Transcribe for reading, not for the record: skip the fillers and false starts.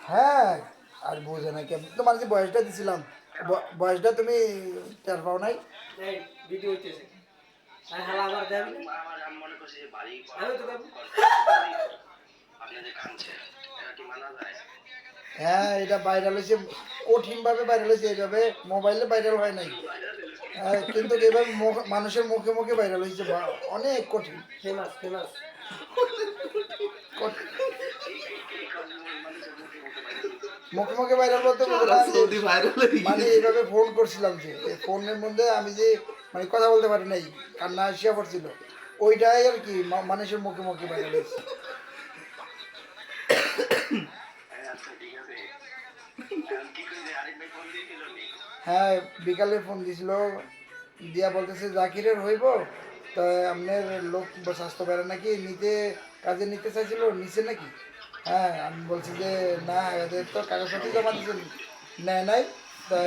হ্যাঁ, আর বোঝে না কেমন তোমার যে বয়সটা দিছিলাম, বয়সটা তুমি টের পাও নাই? ভিডিও হইতেছে আর হালা আবার দেন আমি মনে করছি যে বাড়ি আমি তো আপনি যে কাঁদছেন এটা কি মানা যায়? হ্যাঁ, এটা ভাইরাল হয়েছে, কঠিনভাবে ভাইরাল হয়েছে, এইভাবে মোবাইলে ভাইরাল হয় নাই। কিন্তু এইভাবে মানুষের মুখে মুখে ভাইরাল হয়েছে, অনেক কঠিন। ফেমাস ফেমাস মুখে মুখে ভাইরাল বলতে মানে এইভাবে ফোন করছিলাম, যে ফোনের মধ্যে আমি যে মানে কথা বলতে পারি নাই, কান্না আসিয়া পড়ছিল, ওইটাই আর কি মানুষের মুখে মুখে ভাইরাল হয়েছে। হ্যাঁ, বিকালে ফোন দিছিল, দিয়া বলতেছে জাকিরের হইব, তো আপনার লোক স্বাস্থ্য বেড়ে নাকি নিতে, কাজে নিতে চাইছিল, নিচে নাকি? হ্যাঁ, আমি বলছি যে না, এদের তো কাগজপত্র জমা দিয়েছেন, নেয় নাই, তাই